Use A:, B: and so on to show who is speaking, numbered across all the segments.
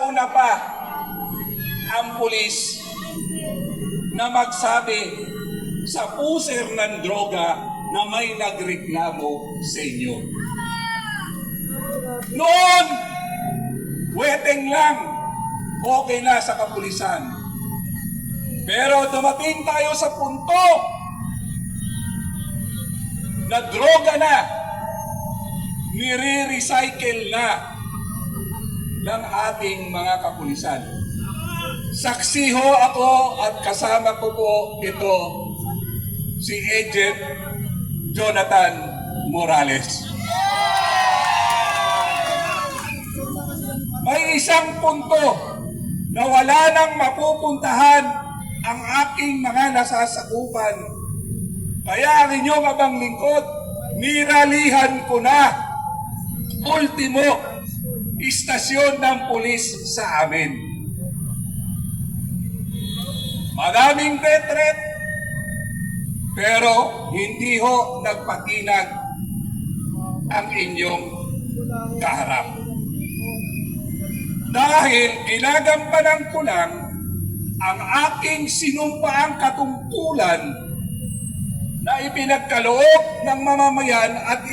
A: nauna pa ang pulis na magsabi sa puser ng droga na may nagreklamo sa inyo. Noon, weteng lang, okay na sa kapulisan. Pero dumating tayo sa punto na droga na, nire-recycle na ng ating mga kapulisan. Saksi ho ako at kasama ko po ito, si Agent Jonathan Morales. May isang punto na wala nang mapupuntahan ang aking mga nasasakupan. Kaya ang inyong abang lingkod, niralihan ko na ultimo istasyon ng pulis sa amin. Maraming death threat, pero hindi ho nagpatinag ang inyong kaharap. Dahil ginagampanan ko lang ang aking sinumpaang katungkulan na ipinagkaloob ng mamamayan at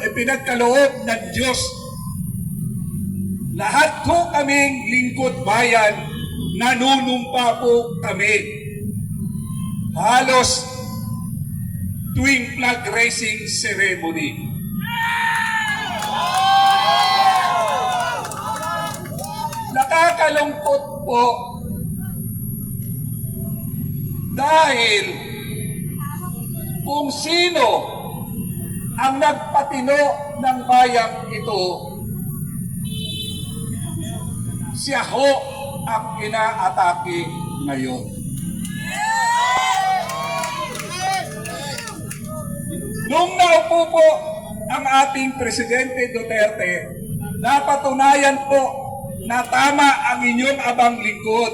A: ipinagkaloob ng Diyos. Lahat po kaming lingkod bayan, nanunumpa po kami. Halos tuwing flag raising ceremony. Nakakalungkot po dahil kung sino ang nagpatino ng bayang ito, siya ho ang inaatake ngayon. Nung naupo po ang ating Presidente Duterte, napatunayan po na tama ang inyong abang lingkod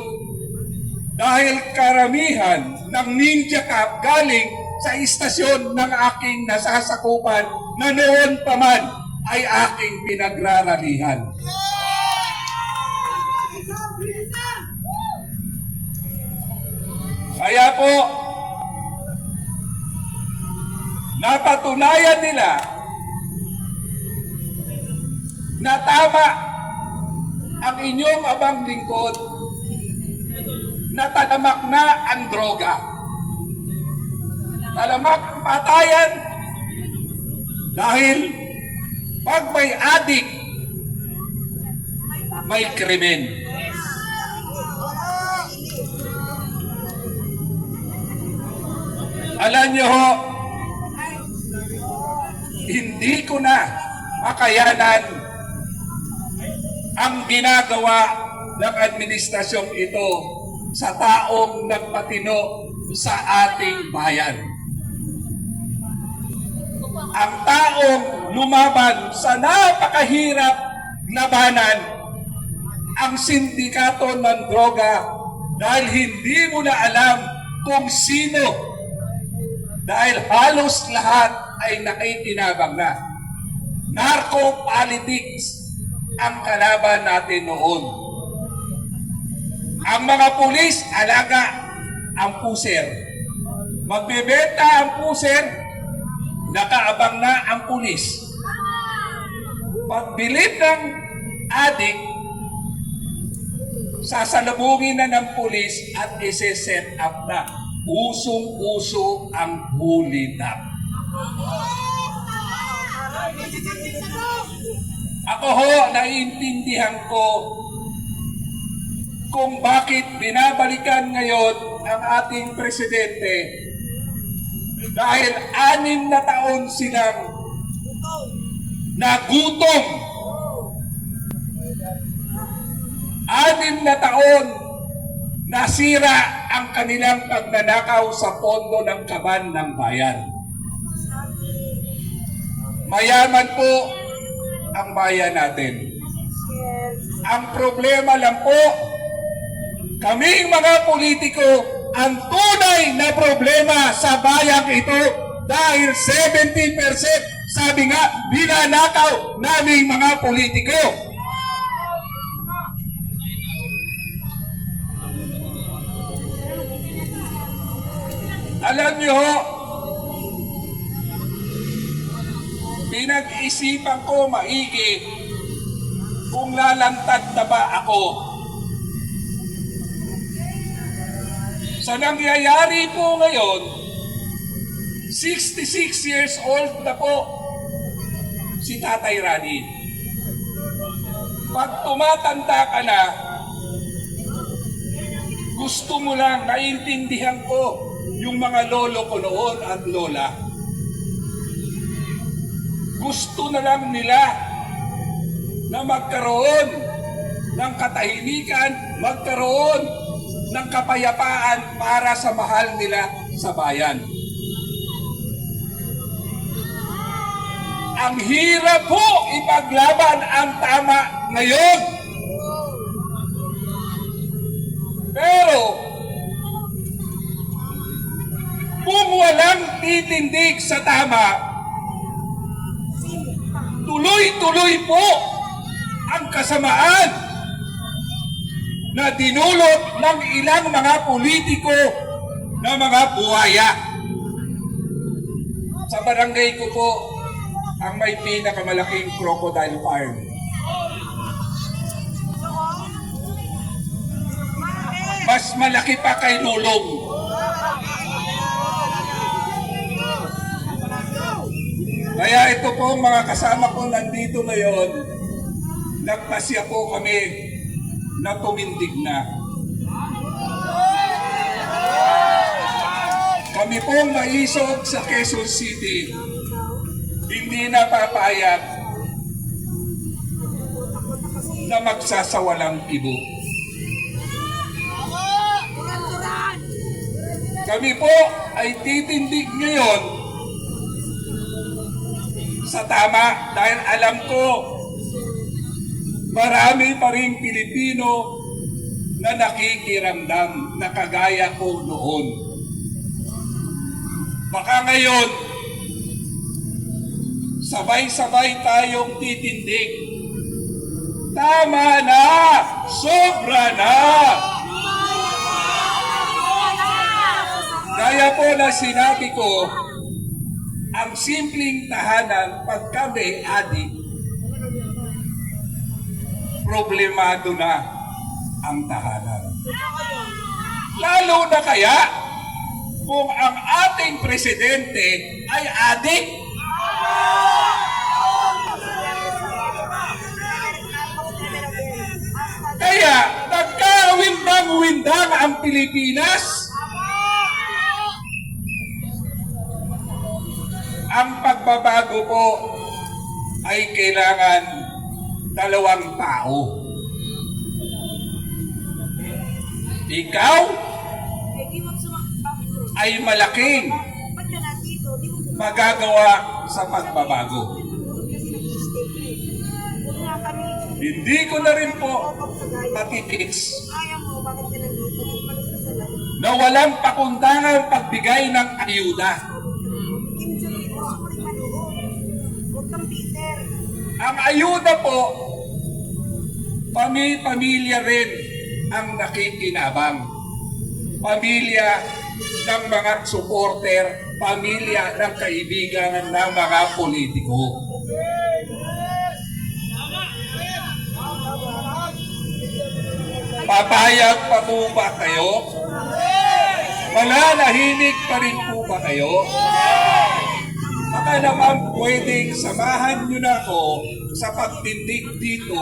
A: dahil karamihan ng Ninja Cup galing sa istasyon ng aking nasasakupan na noon pa man ay aking pinagraralihan. Kaya po, napatunayan nila na tama ang inyong abang lingkod na talamak na ang droga. Talamak ang patayan dahil pag may adik, may krimen. Alam niyo ho, hindi ko na makayanan ang ginagawa ng administrasyong ito sa taong nagpatino sa ating bayan. Ang taong lumaban sa napakahirap labanan ang sindikato ng droga dahil hindi mo na alam kung sino dahil halos lahat ay nakikinabang na. Narco-politics ang kalaban natin noon. Ang mga pulis, alaga ang puser. Magbebenta ang puser, nakaabang na ang pulis. Pagbilib ng adik, sasalubungin na ng pulis at isi-set up na. Usong-uso ang hulidap. Ako ho, naiintindihan ko kung bakit binabalikan ngayon ang ating presidente dahil 6 na taon silang nagutom. 6 na taon nasira ang kanilang pagnanakaw sa pondo ng kaban ng bayan. Mayaman po ang bayan natin. Ang problema lang po, kaming mga politiko, ang tunay na problema sa bayang ito dahil 70% sabi nga, binanakaw naming mga politiko. Alam niyo ho, pinag-isipan ko maigi kung lalantad na ba ako. Sa nangyayari po ngayon, 66 years old na po si Tatay Rani. Pag tumatanda ka na, gusto mo lang, naiintindihan ko yung mga lolo ko noon at lola. Gusto na lang nila na magkaroon ng katahimikan, magkaroon ng kapayapaan para sa mahal nila sa bayan. Ang hirap po ipaglaban ang tama ngayon. Pero, kung walang titindig sa tama, tuloy-tuloy po ang kasamaan na dinulot ng ilang mga politiko na mga buhaya. Sa barangay ko po, ang may pinakamalaking crocodile farm. Mas malaki pa kay Lulong. Kaya ito po mga kasama ko nandito ngayon, nagpasya po kami na tumindig na. Kami pong maisog sa Quezon City, hindi na papayag na magsasawalang ibo. Kami po ay titindig ngayon sa tama dahil alam ko marami pa rin Pilipino na nakikiramdam na kagaya ko noon. Baka ngayon, sabay-sabay tayong titindig. Tama na! Sobra na! Kaya po na sinabi ko, ang simpleng tahanan pag kami adik, problemado na ang tahanan. Lalo na kaya kung ang ating presidente ay adik. Kaya nagkawindang-windang ang Pilipinas. Ang pagbabago po ay kailangan dalawang tao. Ikaw ay malaking magagawa sa pagbabago. Hindi ko na rin po matitiis na walang pakundangang pagbigay ng ayuda. Ang ayuda po, pamilya rin ang nakikinabang. Pamilya ng mga supporter, pamilya ng kaibigan ng mga politiko. Papayag pa po ba kayo? Mananahimik pa rin po ba kayo? Baka naman pwedeng samahan nyo na ako sa pagtindig dito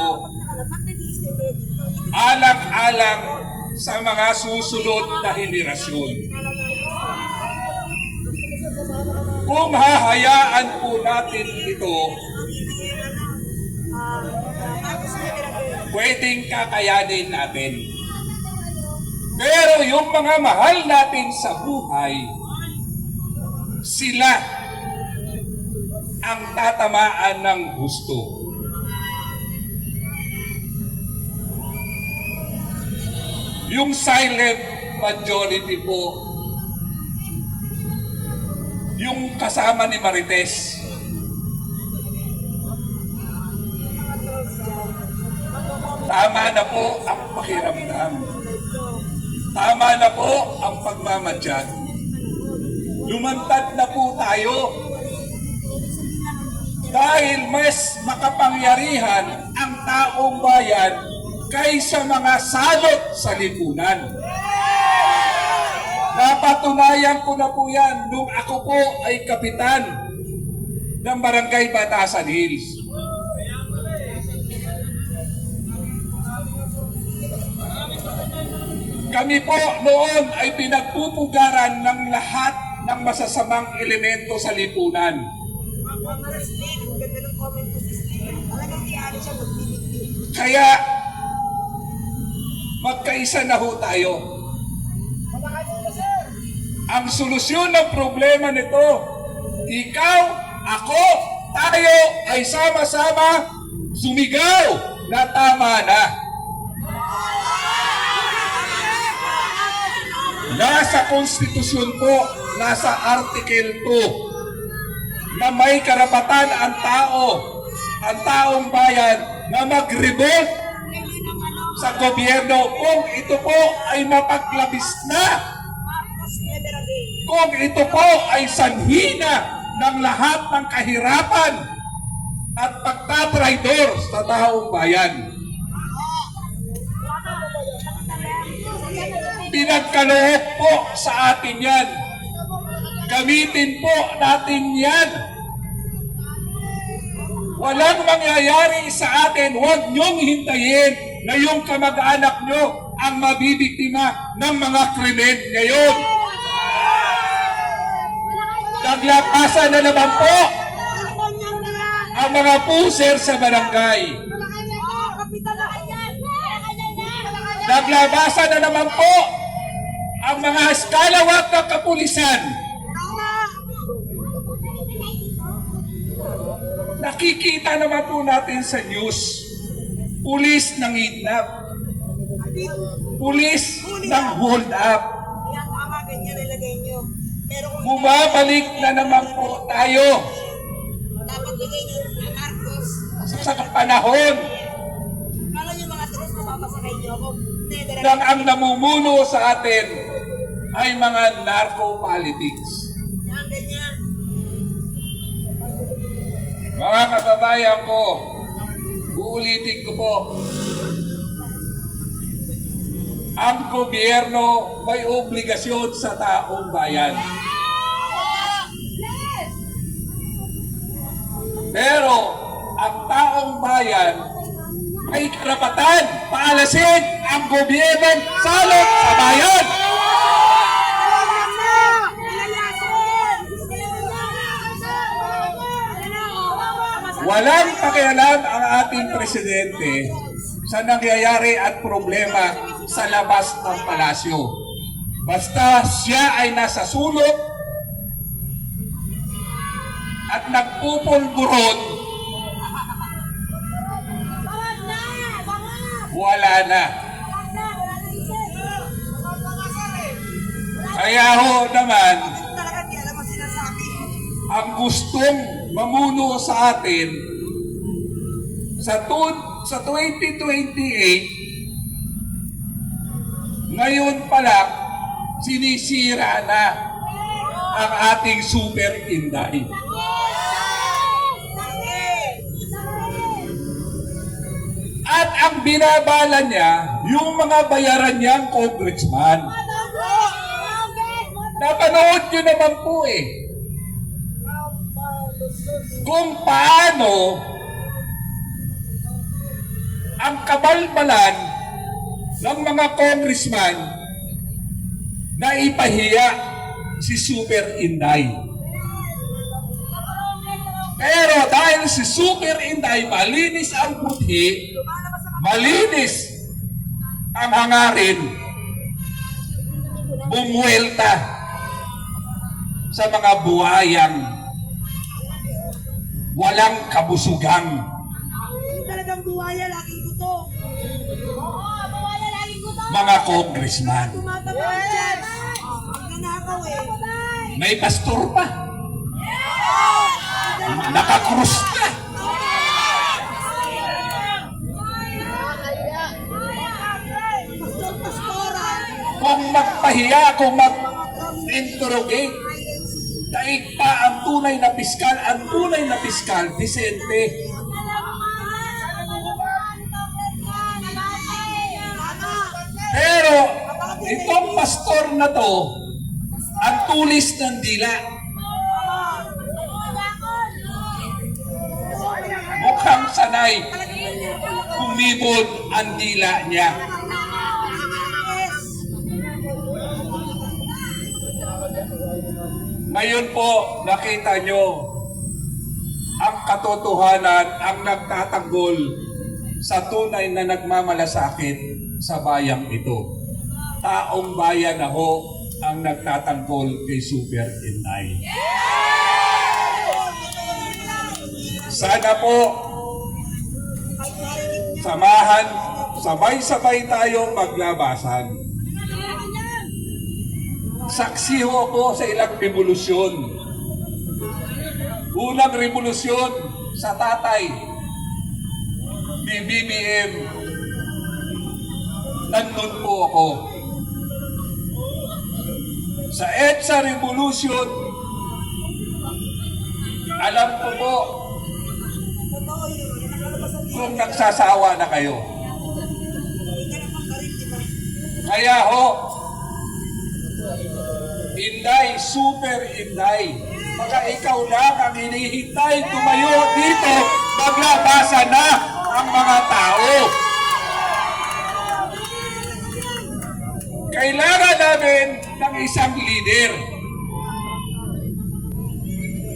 A: alang-alang sa mga susunod na henerasyon. Kung hahayaan po natin ito, pwedeng kakayanin natin. Pero yung mga mahal natin sa buhay, sila ang tatamaan ng gusto. Yung silent majority po, yung kasama ni Marites, tama na po ang pakiramdam. Tama na po ang pagmamadyag. lumantad na po tayo. Dahil mas makapangyarihan ang taong bayan kaysa mga salot sa lipunan. Napatunayan ko na po yan nung ako po ay kapitan ng Barangay Batasan Hills. Kami po noon ay pinagpupugaran ng lahat ng masasamang elemento sa lipunan. Kaya magkaisa na ho tayo. Ang solusyon ng problema nito, ikaw, ako, tayo ay sama-sama sumigaw na tama na. Nasa konstitusyon po, nasa Article 2, na may karapatan ang taong bayan na mag-revolt sa gobyerno kung ito po ay mapaglabis na, kung ito po ay sanhina ng lahat ng kahirapan at pagtatraidor sa taong bayan. Pinagkaloob po sa atin yan. Gamitin po natin yan. Walang mangyayari sa atin. Huwag niyong hintayin na yung kamag-anak niyo ang mabibiktima ng mga krimen ngayon. Naglapasan na naman po ang mga puser sa barangay. Naglabasan na naman po ang mga eskalawat ng kapulisan. Nakikita naman po natin sa news, pulis ng kidnap, pulis ng hold up. Bumabalik na naman po tayo sa panahon nang ang namumuno sa atin ay mga narco-politics. Mga kababayan ko, uulitin ko po, ang gobyerno may obligasyon sa taong bayan. Pero ang taong bayan may karapatan paalasin ang gobyernong salot sa bayan. Walang pakialam ang ating presidente sa nangyayari at problema sa labas ng palasyo. Basta siya ay nasa sulok at nagpupulburon, wala na. Kaya ho naman, ang gustong mamuno sa atin sa 2028, ngayon pala sinisira na ang ating Super Inday. At ang binabala niya, yung mga bayaran niyang congressman. Napanood nyo naman po kung paano ang kabalbalan ng mga congressman na ipahiya si Super Inday. Pero dahil si Super Inday malinis ang buthi, malinis ang hangarin, bumuwelta sa mga buhayang walang kabusugang.
B: Talagang buwaya, laging guto. Oo, buwaya, laging guto.
A: Mga congressman.
B: Tumatapang dyan. Ang ganakaw
A: May pastor pa. Nakakrus pa. Kung magpahiya, kung mag-interrogate Daig pa ang tunay na piskal, disente. Pero itong pastor na to, ang tulis ng dila. Mukhang sanay, kumibod ang dila niya. Ngayon po, nakita nyo ang katotohanan, ang nagtatanggol sa tunay na nagmamalasakit sa bayang ito. Taong bayan na ho ang nagtatanggol kay Super Inay. Sana po, samahan, sabay-sabay tayong maglabasan. Saksi ho ako sa ilang revolusyon. Unang revolusyon sa tatay ni BBM. Nandun po ako. Sa EDSA Revolution, alam ko po kung nagsasawa na kayo. Kaya ho, Inday, Super Inday, baka ikaw lang ang hinihintay tumayo dito, maglabasan na ang mga tao. Kailangan namin ng isang leader.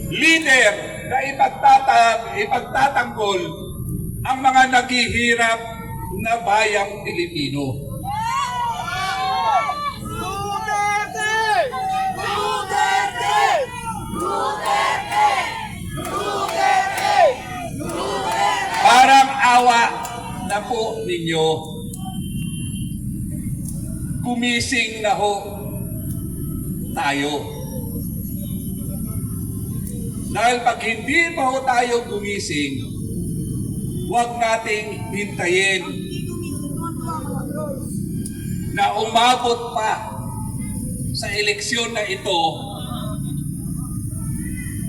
A: Leader na ipagtatanggol ang mga naghihirap na bayang Pilipino. Parang awa na po ninyo. Gumising na ho tayo. Dahil pag hindi pa ho tayo gumising, huwag nating hintayin na umabot pa sa eleksyon na ito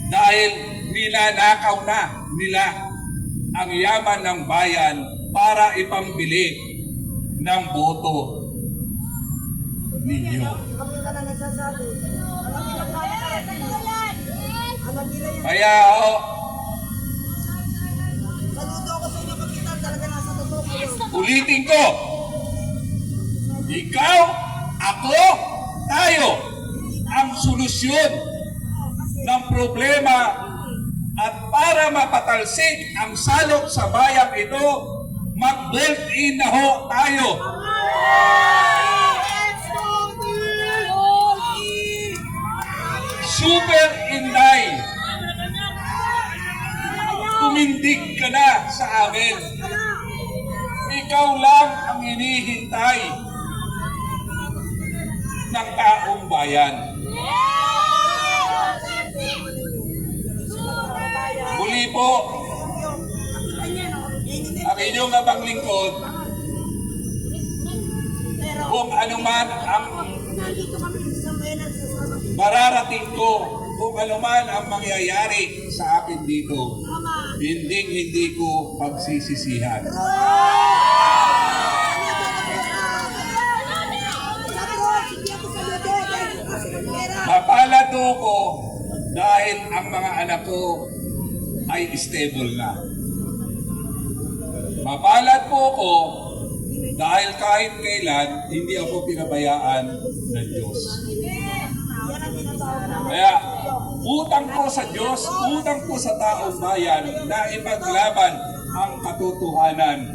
A: dahil ninanakaw na nila ang yaman ng bayan para ipambili ng boto ninyo. Kaya ulitin ko, ikaw, ako, tayo ang solusyon ng problema. At para mapatalsik ang salot sa bayang ito, mag-built in na ho tayo. Super Inday, tumindig ka na sa amin. Ikaw lang ang hinihintay ng taong bayan. Muli po, ang inyong abang lingkod, kung anuman ang mararating ko, kung anuman ang mangyayari sa akin dito, hindi ko pagsisisihan. Mapalad ko dahil ang mga anak ko ay stable na. Mapalad po ko dahil kahit kailan hindi ako pinabayaan ng Diyos. Kaya utang ko sa Diyos, utang ko sa taong bayan na ipaglaban ang katotohanan.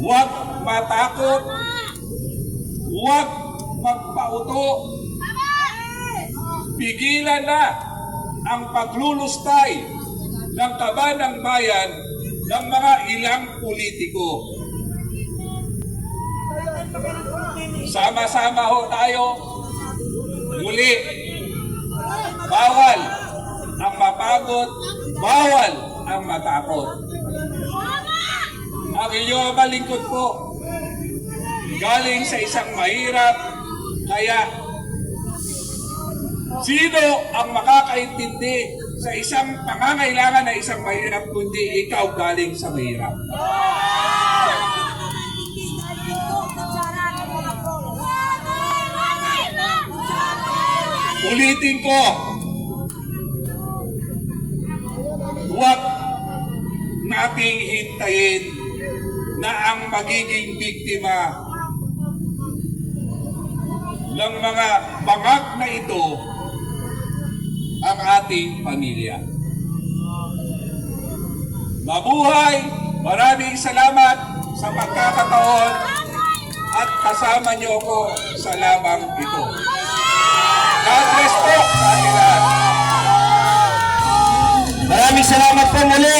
A: Huwag matakot, huwag magpauto. Pigilan na ang paglulustay ng kaba ng bayan ng mga ilang politiko. Sama-sama ho tayo. Muli, bawal ang mapagod, bawal ang matakot. Ang inyong malingkod po, galing sa isang mahirap, kaya Sino ang makakaintindi sa isang pangangailangan na isang mahirap kundi ikaw galing sa mahirap? Ulitin ko, huwag nating hintayin na ang magiging biktima ng mga bangag na ito ang ating pamilya. Mabuhay! Maraming salamat sa pagkakataon at kasama niyo ako sa labang ito. God bless po sa ating lahat.
C: Maraming salamat po muli.